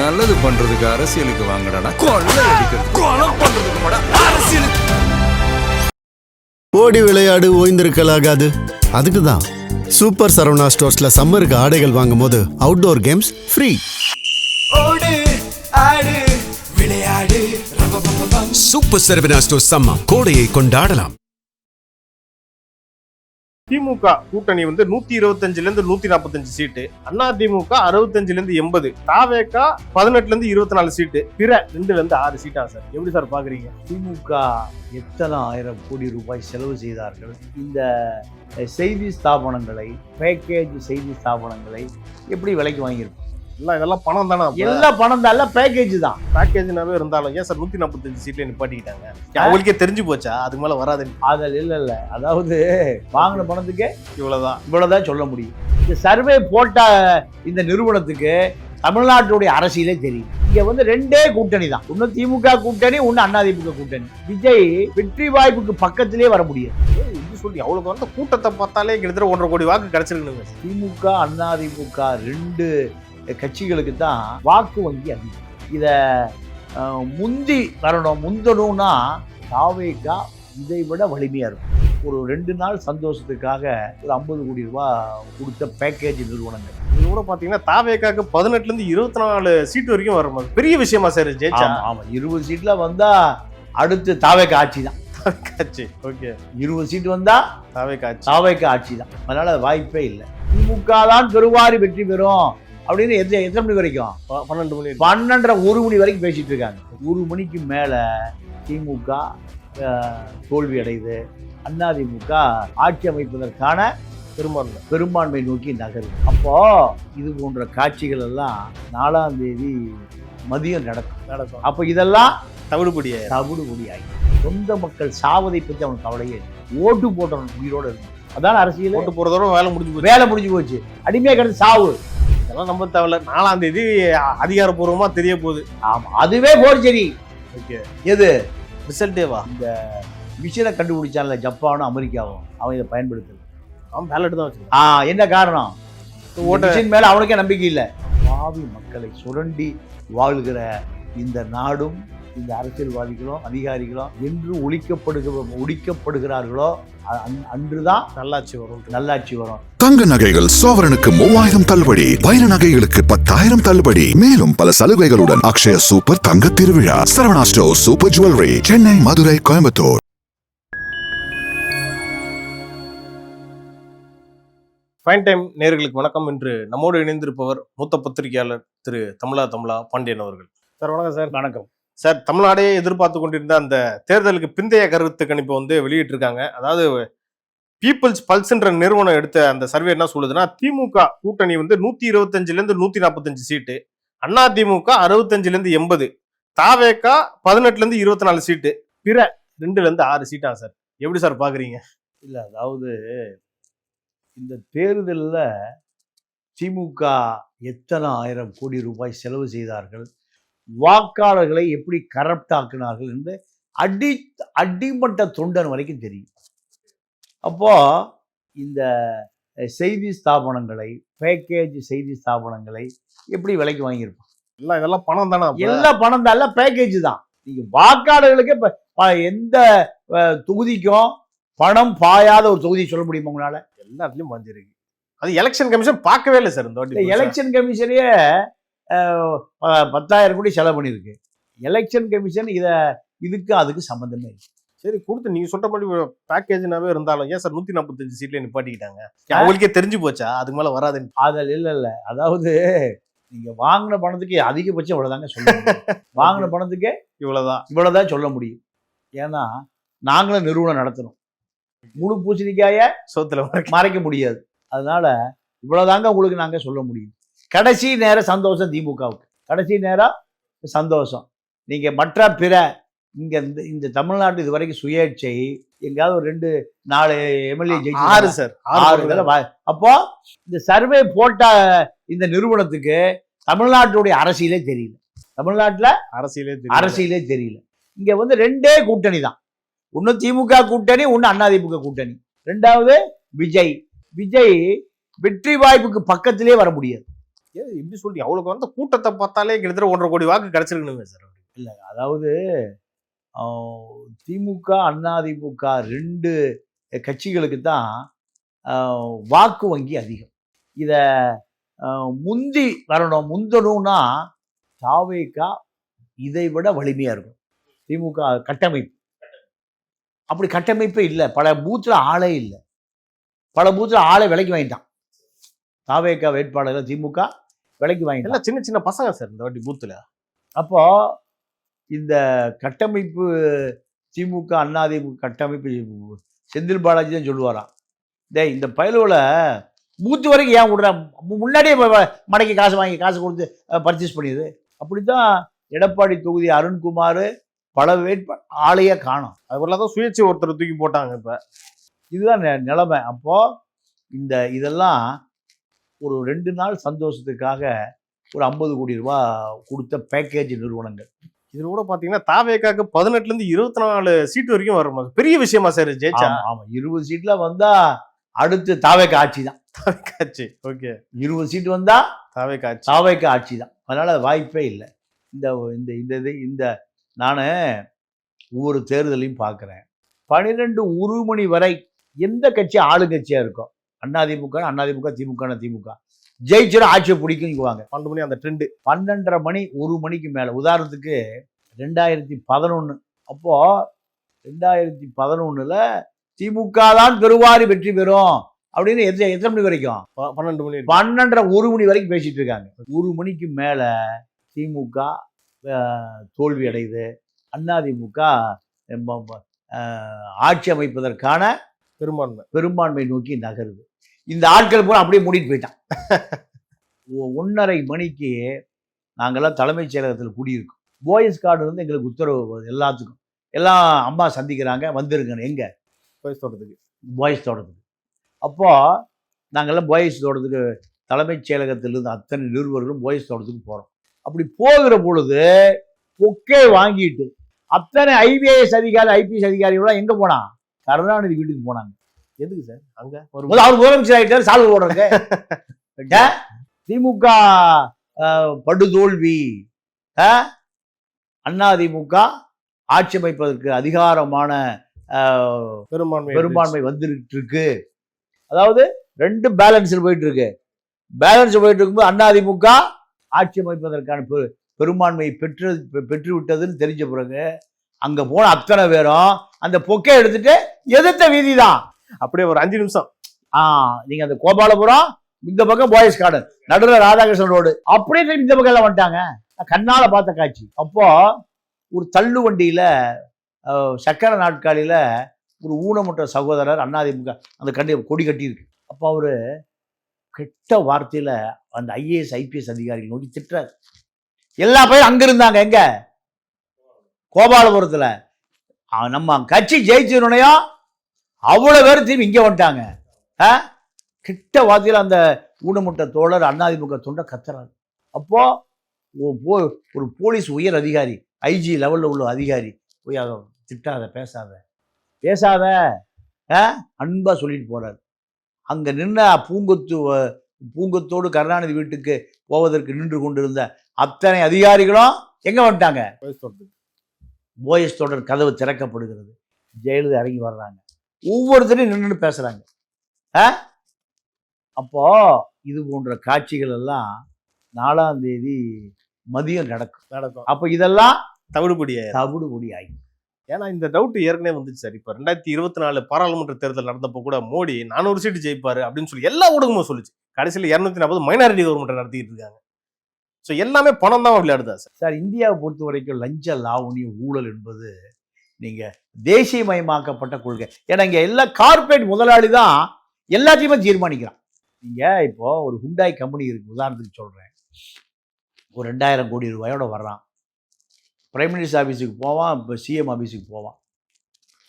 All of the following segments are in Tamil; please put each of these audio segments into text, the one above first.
நல்லது பண்றதுக்கு அரசியலுக்கு வாங்கடா, கொள்ளை அடிக்கிறது கொலை பண்றதுக்கு அரசியலுக்கு. ஓடி விளையாடு ஓய்ந்திருக்கலாகாது. அதுக்கு தான் சூப்பர் சரவணா ஸ்டோர்ஸ்ல சம்மருக்கு ஆடைகள் வாங்கும் போது அவுட்டோர் கேம்ஸ் ஃப்ரீ. ஓடு ஆடு விளையாடு. சூப்பர் சரவணா ஸ்டோர்ஸ் சம்மர் கோடையை கொண்டாடலாம். திமுக கூட்டணி 125 145 சீட்டு, அதிமுக 65 80, தாவேக 18 24 சீட்டு, பிற 2 6 சீட்டா சார். எப்படி சார் பாக்குறீங்க? திமுக எத்தனை ஆயிரம் கோடி ரூபாய் செலவு செய்தார்கள் இந்த செய்தி ஸ்தாபனங்களை, பேக்கேஜ் செய்தி ஸ்தாபனங்களை எப்படி விலைக்கு வாங்கியிருக்கும்? இதெல்லாம் பணம் தானே? எல்லாம் பணம் தான், பேக்கேஜ் தான். பேக்கேஜ்னாவே இருந்தாலும் ஏன் சார் 145 சீட்ல நிப்பாட்டிக்கிட்டாங்க? அவங்களுக்கே தெரிஞ்சு போச்சா அதுக்கு மேல வராது? அதில் இல்ல அதாவது வாங்கின பணத்துக்கே இவ்வளவுதான் சொல்ல முடியும். இந்த சர்வே போட்ட இந்த நிறுவனத்துக்கு தமிழ்நாட்டுடைய அரசியலே தெரியும். இங்க 2 கூட்டணி தான், ஒன்னு திமுக கூட்டணி, ஒன்னு அதிமுக கூட்டணி. விஜய் வெற்றி வாய்ப்புக்கு பக்கத்திலே வர முடியாது சொல்லி அவ்வளவு கூட்டத்தை பார்த்தாலே கிட்டத்தட்ட 1.5 கோடி வாக்கு கிடைச்சிருக்கு. திமுக அதிமுக 2 கட்சிகளுக்கு தான் வாக்கு வங்கி அதிகம். இத முந்தி முந்தணும்னா தாவேகா இதை விட வலிமையா இருக்கும். ஒரு 2 நாள் சந்தோஷத்துக்காக ஒரு 50 கோடி ரூபாய் கொடுத்த பேக்கேஜ் நிறுவனங்கள். இது கூட பாத்தீங்கன்னா தாவேகாக்கு 18 24 சீட் வரைக்கும் வரும். பெரிய விஷயமா சார் ஜெயிச்சா? ஆமா 20 சீட்ல வந்தா அடுத்து தாவேகா ஆட்சி தான். ஓகே, 20 சீட் வந்தா தாவேகா ஆட்சி தான். அதனால வாய்ப்பே இல்லை. திமுக தான் பெருவாரி வெற்றி பெறும் அப்படின்னு எத்தனை மணி வரைக்கும்? 12 மணி 12:30 1 மணி வரைக்கும் பேசிட்டு இருக்காங்க. 1 மணிக்கு மேல திமுக தோல்வி அடையுது, அதிமுக ஆட்சி அமைப்பதற்கான பெரும்பான்மை நோக்கி நகருது. அப்போ இது போன்ற காட்சிகள் எல்லாம் 4ஆம் தேதி மதியம் நடக்கும். அப்போ இதெல்லாம் தவிடுபொடி ஆகி சொந்த மக்கள் சாவதை பற்றி அவனுக்கு கவலையே. ஓட்டு போட்டவன் உயிரோட இருக்கு. அதான் அரசியல். ஓட்டு போறதோட வேலை முடிஞ்சு போச்சு. அடிமையா கிடந்து சாவு. இதெல்லாம் நம்ம தேவையில்ல. 4ஆம் தேதி அதிகாரப்பூர்வமா தெரிய போகுது. ஆமா, அதுவே போர்ஜரி. எது ரிசல்ட்டேவா? இந்த மிஷினை கண்டுபிடிச்சான்ல ஜப்பானும் அமெரிக்காவும், அவன் இதை பயன்படுத்தல. அவன் பேலட் தான் வச்சிருக்கான். என்ன காரணம்? மிஷின் மேல அவனுக்கே நம்பிக்கை இல்லை. பாவி மக்களை சுரண்டி வாழ்கிற இந்த நாடும் இந்த அரசியல்வாதிகளும் அதிகாரிகளும் என்று ஒழிக்கப்படுகிறார்களோ அன்றுதான் நல்லாட்சி வரும். தங்க நகைகள் சோவரனுக்கு 3000 தள்ளுபடி, வைர நகைகளுக்கு 10,000 தள்ளுபடி, மேலும் பல சலுகைகளுடன் அக்ஷய சூப்பர் தங்க திருவிழா. Saravana store super jewellery, Chennai, Madurai, Coimbatore. Fine time நேயர்களுக்கு வணக்கம். இன்று நம்மோடு இணைந்திருப்பவர் மூத்த பத்திரிகையாளர் திரு தமிழா பாண்டியன் அவர்கள். சார் வணக்கம். சார் வணக்கம் சார். தமிழ்நாடே எதிர்பார்த்து கொண்டிருந்த அந்த தேர்தலுக்கு பிந்தைய கருத்து கணிப்பை வெளியிட்டிருக்காங்க. அதாவது பீப்புள்ஸ் பல்ஸ்ன்ற நிறுவனம் எடுத்த அந்த சர்வே என்ன சொல்லுதுன்னா, திமுக கூட்டணி 125 145 சீட்டு, அதிமுக 65 80, தாவேகா 18 24 சீட்டு, பிற 2 6 சீட்டா சார். எப்படி சார் பாக்குறீங்க? இல்ல அதாவது இந்த தேர்தலில் திமுக எத்தனை ஆயிரம் கோடி ரூபாய் செலவு செய்தார்கள், வாக்காளர்களை எப்படி கரப்ட் ஆக்கினார்கள் என்று அடிமட்ட தொண்டன் வரைக்கும் தெரியும். அப்போ இந்த செய்தி ஸ்தாபனங்களை, பேக்கேஜ் செய்தி ஸ்தாபனங்களை எப்படி விலைக்கு வாங்கியிருப்பான்? இதெல்லாம் பணம் தானே? எல்லாம் பணம் தான், எல்லாம் பேக்கேஜ் தான். நீங்க வாக்காளர்களுக்கு எந்த தொகுதிக்கும் பணம் பாயாத ஒரு தொகுதி சொல்ல முடியுமா உங்களால? எல்லாத்துலயும் பாஞ்சிருக்கு. அது எலெக்ஷன் கமிஷன் பார்க்கவே இல்லை சார். இந்த எலெக்ஷன் கமிஷனே 10,000 கோடி செலவு பண்ணியிருக்கு. எலெக்ஷன் கமிஷன் இதுக்கு அதுக்கு சம்பந்தமே இல்லை. சரி, கொடுத்து நீங்க சொல்ற மாதிரி பேக்கேஜ்னாவே இருந்தாலும் ஏன் சார் 145 சீட்ல நிப்பாட்டிக்கிட்டாங்க? அவங்களுக்கே தெரிஞ்சு போச்சா அதுக்கு மேல வராது? அதில் இல்ல அதாவது நீங்க வாங்கின பணத்துக்கு அதிகபட்சம் இவ்வளவுதாங்க சொல்ல முடியும். வாங்கின பணத்துக்கே இவ்வளவுதான் சொல்ல முடியும். ஏன்னா நாங்களும் நிறுவனம் நடத்தணும். முழு பூசணிக்காய சோத்துல மறைக்க முடியாது. அதனால இவ்வளவுதாங்க உங்களுக்கு நாங்க சொல்ல முடியும். கடைசி நேரம் சந்தோஷம் திமுகவுக்கு, கடைசி நேரம் சந்தோஷம். நீங்க மற்ற பிற இங்க இந்த தமிழ்நாட்டு இது வரைக்கும் சுயேட்சை எங்கேயாவது ஒரு 2-4 எம்எல்ஏ ஜெயிச்சு 6. அப்போ இந்த சர்வே போட்ட இந்த நிறுவனத்துக்கு தமிழ்நாட்டுடைய அரசியலே தெரியல. தமிழ்நாட்டுல அரசியலே தெரியல. இங்க 2 கூட்டணி தான், ஒன்னு திமுக கூட்டணி, ஒன்னு அதிமுக கூட்டணி. 2வது விஜய் வெற்றி வாய்ப்புக்கு பக்கத்திலே வர முடியாது. ஏன் இப்படி சொல்றீங்க? அவளுக்கு வந்த கூட்டத்தை பார்த்தாலே கிட்டத்தட்ட 1.5 கோடி வாக்கு கிடைச்சிருக்கணுமே சார். இல்லை, அதாவது திமுக அதிமுக 2 கட்சிகளுக்கு தான் வாக்கு வங்கி அதிகம். இதை முந்தி வரணும், முந்தணும்னா தாவேகா இதை விட வலிமையாக இருக்கும். திமுக கட்டமைப்பு அப்படி கட்டமைப்பே இல்லை. பல பூத்தில் ஆளே இல்லை. பல பூத்தில் ஆளை விலைக்கு வாங்கிட்டான். தாவேகா வேட்பாளர்கள் திமுக விலைக்கு வாங்கிட்டான். எல்லாம் சின்ன சின்ன பசங்க சார் இந்த வாட்டி பூத்துல. அப்போ இந்த கட்டமைப்பு திமுக அதிமுக கட்டமைப்பு செந்தில் பாலாஜி தான் சொல்லுவாராம், டேய் இந்த பயலுவில் பூத்து வரைக்கும் ஏன் விடுற, முன்னாடியே மடக்கி காசு கொடுத்து பர்ச்சேஸ் பண்ணிடுது. அப்படித்தான் எடப்பாடி தொகுதி அருண்குமார் பல ஆளையே காணும். அதுக்குள்ள தான் சுயேட்சை ஒருத்தர் தூக்கி போட்டாங்க. இப்போ இதுதான் நிலைமை. அப்போ இதெல்லாம் ஒரு 2 நாள் சந்தோஷத்துக்காக ஒரு 50 கோடி ரூபா கொடுத்த பேக்கேஜ் நிறுவனங்கள். இதுல கூட பாத்தீங்கன்னா தாவேகாக்கு 18ல இருந்து 24 சீட் வரைக்கும் வரும். பெரிய விஷயமா சார் ஜெயிச்சா? ஆமா, 20 சீட்ல வந்தா அடுத்து தாவேகா ஆட்சி தான். தாவேகா ஆட்சி. ஓகே, 20 சீட் வந்தா தாவேகா ஆட்சி தான். அதனால அது வாய்ப்பே இல்லை. இந்த நான் ஒவ்வொரு தேர்தலையும் பார்க்குறேன். 12 உருமணி வரை எந்த கட்சி ஆளுங்கட்சியா இருக்கும், அதிமுக திமுக ஜெயிச்சிடும், ஆட்சியை பிடிக்குங்குவாங்க. 12 மணி அந்த ட்ரெண்டு. 12:30 மணி 1 மணிக்கு மேலே, உதாரணத்துக்கு 2011 அப்போ 2011ல் திமுக தான் பெருவாரி வெற்றி பெறும் அப்படின்னு எத்தனை மணி வரைக்கும்? 12 மணி, 12:30 1 மணி வரைக்கும் பேசிட்டு இருக்காங்க. 1 மணிக்கு மேலே திமுக தோல்வி அடையுது, அதிமுக ஆட்சி அமைப்பதற்கான பெரும்பான்மை நோக்கி நகருது. இந்த ஆட்கள் பூரா அப்படியே மூடிட்டு போயிட்டான். 1:30 மணிக்கு நாங்கள்லாம் தலைமைச் செயலகத்தில் கூடியிருக்கோம். போயஸ் கார்டு வந்து எங்களுக்கு உத்தரவு, எல்லாத்துக்கும் எல்லாம் அம்மா சந்திக்கிறாங்க, வந்துருங்க. எங்கே? போயஸ் தோட்டத்துக்கு. அப்போது நாங்கள்லாம் போயஸ் தோட்டத்துக்கு தலைமைச் செயலகத்திலிருந்து அத்தனை நிருபர்களும் போயஸ் தோட்டத்துக்கு போகிறோம். அப்படி போகிற பொழுது பொக்கே வாங்கிட்டு அத்தனை ஐபிஎஸ் அதிகாரிகளாம் எங்கே போனான்? கருணாநிதி வீட்டுக்கு போனாங்க. எதுக்கு சார்? அங்க அவர் முதலமைச்சர் ஆகிட்டார், சால்வை போடுறாங்க. திமுக படுதோல்வி, அதிமுக ஆட்சி அமைப்பதற்கு அதிகாரமான பெரும்பான்மை வந்துட்டு இருக்கு. அதாவது 2 பேலன்ஸில் போயிட்டு இருக்கு. இருக்கும்போது அதிமுக ஆட்சி அமைப்பதற்கான பெரும்பான்மையை பெற்று விட்டதுன்னு தெரிஞ்ச பிறகு அங்க போன அத்தனை பேரும் அந்த பொக்கை எடுத்துட்டு எதிர்த்த வீதி தான். அப்படியே ஒரு 5 நிமிஷம். நீங்க அந்த கோபாலபுரம், இந்த பக்கம் போயஸ் கார்டன், நடுவில் ராதாகிருஷ்ணன் ரோடு, அப்படியே இந்த பக்கம் எல்லாம் வந்துட்டாங்க. கண்ணால பார்த்த காட்சி. அப்போ ஒரு தள்ளு வண்டியில சக்கர நாட்காலியில ஒரு ஊனமுற்ற சகோதரர் அதிமுக அந்த கொடி கட்டி இருக்கு. அப்போ அவரு கெட்ட வார்த்தையில அந்த ஐஏஎஸ் ஐபிஎஸ் அதிகாரிகள் நோக்கி திட்டுறாரு. எல்லா பேரும் அங்க இருந்தாங்க. எங்க? கோபாலபுரத்துல. நம்ம கட்சி ஜெயிச்சோனையும் அவ்வளவு பேர் திரும்பி இங்க வந்துட்டாங்க. கிட்ட வார்த்தையில அந்த ஊனமுற்ற தோழர் அதிமுக தொண்டை கத்துறாரு. அப்போ ஒரு போலீஸ் உயர் அதிகாரி, ஐஜி லெவல்ல உள்ள அதிகாரி போய் திட்டாத, பேசாத அன்பா சொல்லிட்டு போறாரு. அங்க நின்ன பூங்கொத்தோடு கருணாநிதி வீட்டுக்கு போவதற்கு நின்று கொண்டிருந்த அத்தனை அதிகாரிகளும் எங்க வந்துட்டாங்க? போயஸ் தொடர் கதவு திறக்கப்படுகிறது. ஜெயலலிதா இறங்கி வர்றாங்க. ஒவ்வொருத்தரையும் நின்று பேசுறாங்க. அப்போ இது போன்ற காட்சிகள் எல்லாம் 4ஆம் தேதி மதியம் நடக்கும். அப்போ இதெல்லாம் தவிடுபொடி ஆகி. ஏன்னா இந்த டவுட் ஏற்கனவே வந்துச்சு சார். இப்போ 2024 பாராளுமன்ற தேர்தல் நடந்தப்போ கூட மோடி 400 சீட்டு ஜெயிப்பாரு அப்படின்னு சொல்லி எல்லா ஊடகமும் சொல்லிச்சு. கடைசியில் 240 மைனாரிட்டி கவர்மெண்ட் நடத்திட்டு இருக்காங்க. ஸோ எல்லாமே பணம் தான் விளையாடுதா சார்? இந்தியாவை பொறுத்த வரைக்கும் லஞ்ச லாவணியம் ஊழல் என்பது நீங்க தேசியமயமாக்கப்பட்ட கொள்கை. ஏன்னா இங்க எல்லா கார்பரேட் முதலாளி தான் எல்லாத்தையுமே தீர்மானிக்கிறான். நீங்க இப்போ ஒரு ஹுண்டாய் கம்பெனி இருக்கு, உதாரணத்துக்கு சொல்றேன். ஒரு 2000 கோடி ரூபாயோட வர்றான். பிரைம் மினிஸ்டர் ஆஃபீஸுக்கு போவான், இப்போ சிஎம் ஆஃபீஸுக்கு போவான்.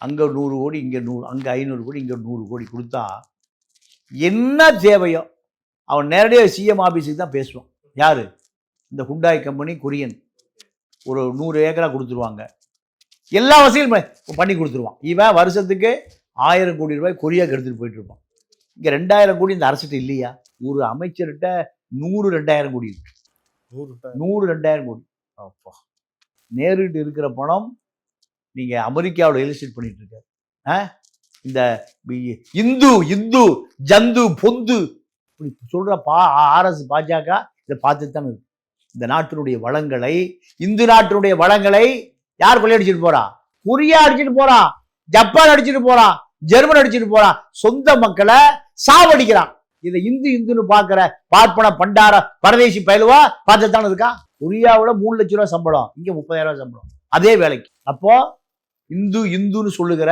அங்கே 100 கோடி, இங்கே 100, அங்கே 500 கோடி, இங்கே 100 கோடி கொடுத்தா என்ன தேவையோ அவன் நேரடியாக சிஎம் ஆஃபீஸுக்கு தான் பேசுவான். யார்? இந்த ஹுண்டாய் கம்பெனி கொரியன். ஒரு 100 ஏக்கரா கொடுத்துருவாங்க. எல்லா வசதியும் பண்ணி கொடுத்துருவான். இவன் வருஷத்துக்கு 1000 கோடி ரூபாய் கொரியாவுக்கு எடுத்துகிட்டு போயிட்டு இருப்பான். இங்கே 2000 கோடி இந்த அரசுகிட்ட இல்லையா? ஒரு அமைச்சர்கிட்ட 100-2000 கோடி இருக்கு. 100-2000 கோடி. அப்பா. நேருகிட்ட இருக்கிற பணம் நீங்க அமெரிக்காவோட எலிஸ்டேட் பண்ணிட்டு இருக்க. இந்த இந்து இந்து ஜந்து பொந்து இப்படி சொல்ற ஆர்எஸ் பாஜக இதை பார்த்துட்டு தானே இருக்கு. இந்த நாட்டினுடைய வளங்களை, இந்து நாட்டினுடைய வளங்களை யார் கொள்ளையடிச்சிட்டு போறான்? கொரியா அடிச்சுட்டு போறான், ஜப்பான் அடிச்சுட்டு போறான், ஜெர்மன் அடிச்சுட்டு போறான், சொந்த மக்களை சாவடிக்கிறான். இதை இந்து இந்துன்னு பாக்குற பார்ப்பன பண்டார பரதேசி பயிலுவா பார்த்துட்டு தானே இருக்கான். கொரியாவோட 3 லட்சம் ரூபாய் சம்பளம், இங்க 30,000 சம்பளம் அதே வேலைக்கு. அப்போ இந்து இந்துன்னு சொல்லுகிற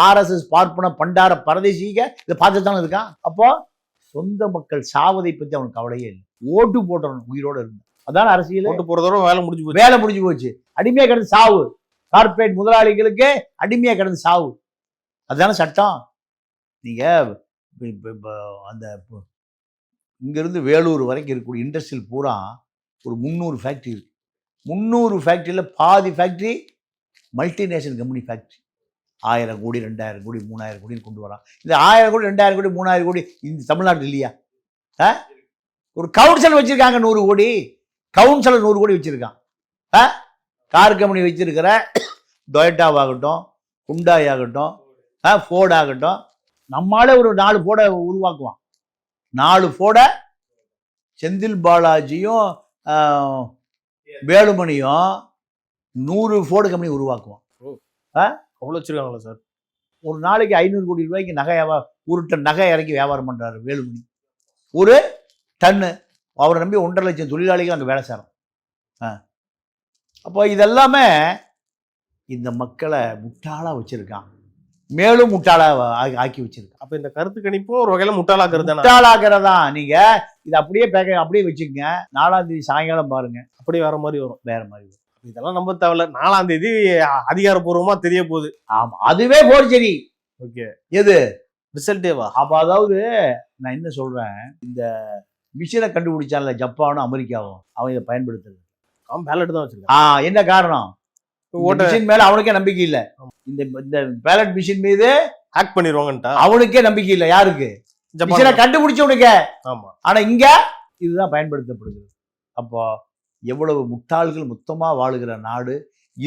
ஆர்எஸ்எஸ் பார்ப்பன பண்டார பரதேசிக இதை பார்த்து தானே இருக்கான். அப்போ சொந்த மக்கள் சாவதை பத்தி அவனுக்கு கவலையே இல்லை. ஓட்டு போட்டவன் உயிரோட இருந்தான். அதான் அரசியல். ஓட்டு போறதோட வேலை முடிஞ்சு போச்சு. வேலை முடிஞ்சு போச்சு. அடிமையா கிடந்து சாவு. கார்பரேட் முதலாளிகளுக்கு அடிமையா கிடந்து சாவு. அதுதானே சட்டம். நீங்க அந்த இங்கிருந்து வேலூர் வரைக்கும் இருக்கக்கூடிய இண்டஸ்ட்ரியல் பூரா ஒரு 300 ஃபேக்ட்ரி இருக்கு. 300 ஃபேக்ட்ரியில் பாதி ஃபேக்ட்ரி மல்டிநேஷனல் கம்பெனி ஃபேக்ட்ரி. 1000 கோடி 2000 கோடி 3000 கோடின்னு கொண்டு வரான். இந்த 1000 கோடி 2000 கோடி 3000 கோடி இந்த தமிழ்நாட்டில் இல்லையா? ஒரு கவுன்சில் வச்சிருக்காங்க 100 கோடி. கவுன்சிலர் 100 கோடி வச்சிருக்கான். கார் கம்பெனி வச்சிருக்கிற டொயட்டாவாகட்டும், ஹுண்டாய் ஆகட்டும், ஃபோர்ட் ஆகட்டும், நம்மளால ஒரு 4 ஃபோர்டை உருவாக்குவான். 4 ஃபோர்டை செந்தில் பாலாஜியும் வேலுமணியும் 100 ஃபோர்டு கம்பெனி உருவாக்குவான். அவ்வளோ வச்சிருக்காங்களா சார்? ஒரு நாளைக்கு 500 கோடி ரூபாய்க்கு நகை ஒரு டன் நகை இறக்கி வியாபாரம் பண்றாரு வேலுமணி. ஒரு டன்னு. அவரை நம்பி 1.5 லட்சம் தொழிலாளிகள் அங்கே வேலை செய்யறோம். அப்போ இதெல்லாமே இந்த மக்களை முட்டாளா வச்சிருக்கான். மேலும் முட்டாளா ஆக்கி வச்சிருக்கான். அப்ப இந்த கருத்து கணிப்பும் ஒரு வகையில முட்டாளாக்குறது. முட்டாளாக்குறதா. நீங்க இதை அப்படியே அப்படியே வச்சுக்கங்க. 4ஆம் தேதி சாயங்காலம் பாருங்க, அப்படியே வேற மாதிரி வரும். வேற மாதிரி வரும். இதெல்லாம் நம்ப தேவையில்ல. 4ஆம் தேதி அதிகாரப்பூர்வமா தெரிய போகுது. ஆமா, அதுவே போர்ஜரி. ஓகே, எது ரிசல்ட்டேவா? அப்ப அதாவது நான் என்ன சொல்றேன், இந்த மிஷினை கண்டுபிடிச்சான்ல ஜப்பானும் அமெரிக்காவும், அவன் இதை பயன்படுத்துறது. அவன் பேலட் தான் வச்சிருக்கான். என்ன காரணம்? மிஷின் மேல அவனுக்கே நம்பிக்கை இல்ல. இந்த பேலட் மிஷின் மீது ஹேக் பண்ணிடுவாங்கன்ட்டா அவனுக்கே நம்பிக்கை இல்ல. யாருக்கு? மிஷினை கண்டுபிடிச்சவனுக்கு. ஆமா. ஆனா இங்க இதுதான் பயன்படுத்தப்படுகிறது. அப்போ எவ்வளவு முட்டாள்கள் மொத்தமா வாழுகிற நாடு.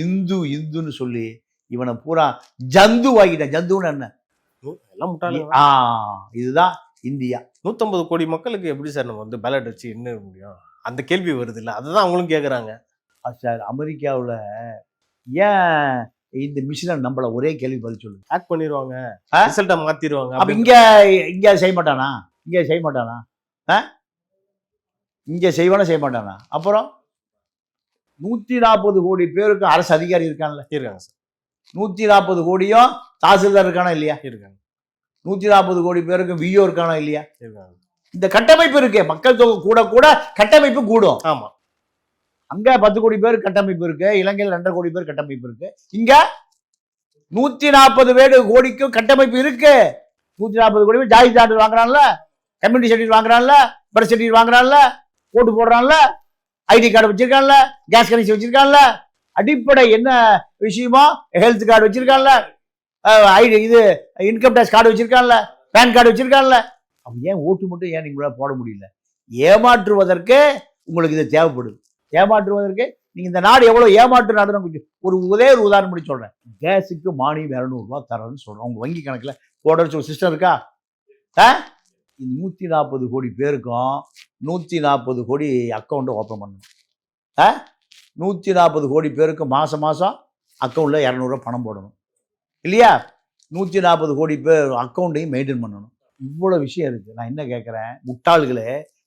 இந்து இந்துன்னு சொல்லி இவனை பூரா ஜந்து ஆகிட்டான். ஜந்துன்னு என்ன? எல்லாம் முட்டாள். இதுதான் இந்தியா. 150 கோடி மக்களுக்கு எப்படி சார் நம்ம வந்து பேலட் வச்சு என்ன முடியும்? அந்த கேள்வி வருது இல்ல, அதுதான் அவங்களும் கேக்குறாங்க. சார், அமெரிக்காவில் ஏன் இந்த மிஷினை நம்மள ஒரே கேள்வி பதில் சொல்லு. ஹேக் பண்ணிடுவாங்க, ரிசல்ட்டை மாத்திடுவாங்க. அப்ப இங்க செய்ய மாட்டானா? இங்க செய்ய மாட்டானா? இங்க செய்வானா செய்ய மாட்டானா? அப்புறம் 140 கோடி பேருக்கு அரசு அதிகாரி இருக்கான்ல. இருக்காங்க சார். 140 கோடியும் தாசில்தார் இருக்கானா இல்லையா? இருக்காங்க. 140 கோடி பேருக்கு விஓ இருக்கானா இல்லையா? இருக்காங்க. இந்த கட்டமைப்பு இருக்கு. மக்கள் தொகை கூட கூட கட்டமைப்பு கூடும். ஆமா. அங்க 10 கோடி பேர் கட்டமைப்பு இருக்கு. இலங்கையில் 2.5 கோடி பேர் கட்டமைப்பு இருக்கு. இங்க 140 கோடிக்கும் கட்டமைப்பு இருக்கு. 140 கோடி பேர் ஜாதி சான்றிதழ் வாங்குறான்ல, கம்யூனிட்டி சர்டிஃபிகேட் வாங்குறான்ல, பர்த் சர்டிஃபிகேட் வாங்குறான்ல, ஓட்டு போடுறான்ல, ஐடி கார்டு வச்சிருக்கான்ல, கேஸ் கனெக்ஷன் வச்சிருக்கான்ல, அடிப்படை என்ன விஷயமோ ஹெல்த் கார்டு வச்சிருக்கான்ல, இது இன்கம் டேக்ஸ் கார்டு வச்சிருக்கான்ல, பேன் கார்டு வச்சிருக்கான்ல. அவன் ஏன் ஓட்டு மட்டும் ஏன் நீங்களால போட முடியல? ஏமாற்றுவதற்கு உங்களுக்கு இது தேவைப்படுது. ஏமாற்றுவதற்கு நீங்க இந்த நாடு எவ்வளவு ஏமாற்று நாடு. ஒரே ஒரு உதாரணம் படி சொல்றேன். கேஸுக்கு மானியம் 200 ரூபாய் தரேன்னு சொல்றோம். உங்க வங்கி கணக்குல போட ஒரு சிஸ்டம் இருக்கா? 140 கோடி பேருக்கும் 140 கோடி அக்கௌண்ட் ஓப்பன் பண்ணணும். 140 கோடி பேருக்கு மாசம் அக்கௌண்ட்ல 200 ரூபாய் பணம் போடணும் இல்லையா? 140 கோடி பேர் அக்கௌண்ட்டையும் மெயின்டைன் பண்ணணும். இவ்வளவு விஷயம் இருக்கு. நான் என்ன கேட்கிறேன்,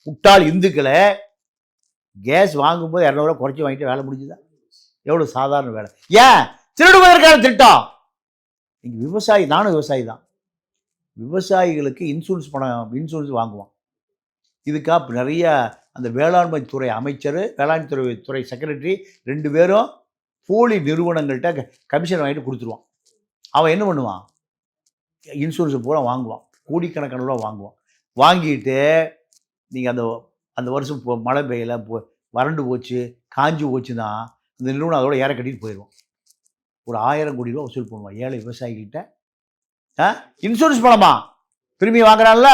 முட்டாள் இந்துக்களை கேஸ் வாங்கும்போது 200 ரூபாய் குறைச்சி வாங்கிட்டு வேலை முடிஞ்சுதா? எவ்வளவு சாதாரண வேலை. ஏன் திருடுவதற்கான திட்டம்? இங்க விவசாயி, நானும் விவசாயி தான். விவசாயிகளுக்கு இன்சூரன்ஸ் வாங்குவான். இதுக்காக நிறைய அந்த வேளாண்மை துறை அமைச்சர், வேளாண்மை துறை செக்ரட்டரி 2 பேரும் போலி நிறுவனங்கள்கிட்ட கமிஷன் வாங்கிட்டு கொடுத்துருவான். அவன் என்ன பண்ணுவான்? இன்சூரன்ஸ் பூரா வாங்குவான். கோடிக்கணக்கான ரூபா வாங்குவான். வாங்கிட்டு நீங்கள் அந்த வருஷம் மழை பெய்யல, வறண்டு போச்சு, காஞ்சி போச்சுன்னா அந்த நிறுவனம் அதோட ஏற கட்டிட்டு போயிடுவான். ஒரு 1000 கோடி ரூபா வசூல் பண்ணுவான் ஏழை விவசாயிகிட்ட. இன்சூரன்ஸ் பணமா திரும்பி வாங்குறான்ல,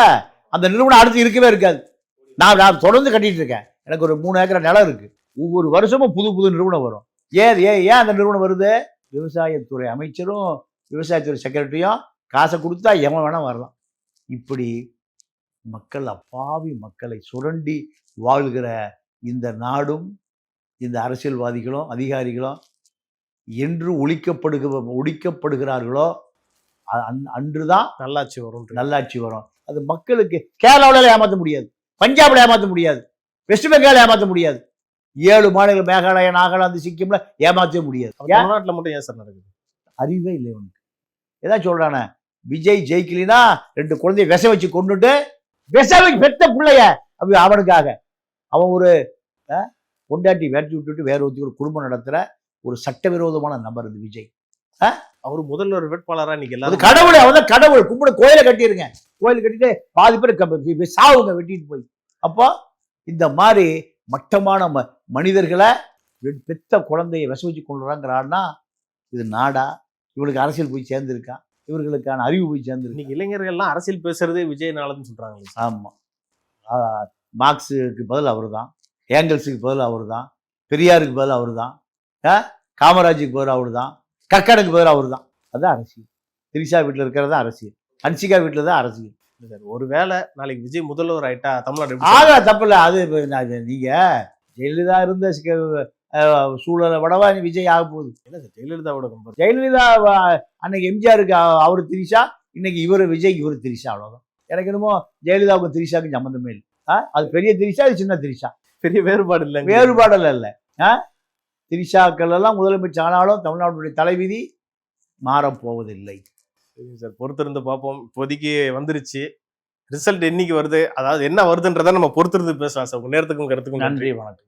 அந்த நிறுவனம் அடுத்து இருக்கவே இருக்காது. நான் தொடர்ந்து கட்டிட்டு இருக்கேன். எனக்கு ஒரு 3 ஏக்கர் நிலம் இருக்கு. ஒவ்வொரு வருஷமும் புது புது நிறுவனம் வரும். ஏன் அந்த நிறுவனம் வருது? விவசாயத்துறை அமைச்சரும் விவசாயத்துறை செக்ரட்டரியும் காசை கொடுத்தா எவன் வேணா வரலாம். இப்படி மக்கள், அப்பாவி மக்களை சுரண்டி வாழ்கிற இந்த நாடும் இந்த அரசியல்வாதிகளும் அதிகாரிகளும் என்று ஒழிக்கப்படுகிறார்களோ அன்றுதான் நல்லாட்சி வரும். அது மக்களுக்கு கேரளாவில் ஏமாற்ற முடியாது, பஞ்சாப்ல ஏமாற்ற முடியாது, வெஸ்ட் பெங்கால் ஏமாற்ற முடியாது, 7 மாநில மேகாலயா, நாகாலாந்து, சிக்கிம்ல ஏமாற்ற முடியாது. தமிழ்நாட்டுல மட்டும் ஏன் சார் நடக்குது? அறிவே இல்லை உனக்கு. ஏதாவது சொல்றானே, விஜய் ஜெயிக்கலினா 2 குழந்தைய விஷ வச்சு கொண்டுட்டு பெத்த பிள்ளைய அவனுக்காக அவன் ஒரு பொண்டாட்டி வேட்டி விட்டுட்டு வேற ஒரு குடும்பம் நடத்துற ஒரு சட்டவிரோதமான நபர் இது விஜய். அவரு முதல்வர் வேட்பாளரா இன்னைக்கு எல்லாரும் கடவுளை, அவன் கடவுள் கும்பிட கோயிலை கட்டிருங்க. கோயில் கட்டிட்டு பாதி பேர் சாவுங்க வெட்டிட்டு போய். அப்போ இந்த மாதிரி மட்டமான மனிதர்களை பெத்த குழந்தைய விஷ வச்சு கொண்டுறாங்கிறான்னா இது நாடா? இவனுக்கு அரசியல் போய் சேர்ந்திருக்கா? இவர்களுக்கான அறிவு போய் சேர்ந்துருக்கு. இன்னைக்கு இளைஞர்கள்லாம் அரசியல் பேசுறதே விஜய்னாலன்னு சொல்றாங்க. ஆமா, மார்க்ஸுக்கு பதில் அவர் தான், ஏங்கல்ஸுக்கு பதில் அவர் தான், பெரியாருக்கு பதில் அவர் தான், காமராஜுக்கு பதில் அவர் தான், கக்கனுக்கு பதில் அவர் தான். அதுதான் அரசியல். திரிஷா வீட்டில் இருக்கிறது தான் அரசியல், ஹன்சிகா வீட்டில் தான் அரசியல். ஒருவேளை நாளைக்கு விஜய் முதல்வர் ஆயிட்டா தமிழ்நாடு ஆக தப்பில்ல. அது நீங்க ஜெயலலிதா இருந்த சூழலை விடவா விஜய் ஆக போகுது? ஜெயலலிதாவோட ஜெயலலிதா அன்னைக்கு எம்ஜிஆருக்கு அவர் திரிஷா, இன்னைக்கு இவர் விஜய், இவர் திரிஷா, அவ்வளவுதான். எனக்கு என்னமோ ஜெயலலிதாவுக்கும் திரிஷாவுக்கும் சம்மந்தமே இல்லை. அது பெரிய திரிஷா, அது சின்ன திரிஷா, பெரிய வேறுபாடு இல்லை. வேறுபாடல்ல இல்லை. திரிஷாக்கள் எல்லாம் முதலமைச்சர் ஆனாலும் தமிழ்நாட்டுடைய தலைவிதி மாறப்போவதில்லை. சார், பொறுத்திருந்து பார்ப்போம். இப்போதைக்கு வந்துருச்சு, ரிசல்ட் என்னைக்கு வருது, அதாவது என்ன வருதுன்றதை நம்ம பொறுத்திருந்து பேசலாம் சார். உங்க நேரத்துக்கும் கருத்துக்கும் நன்றி, வணக்கம்.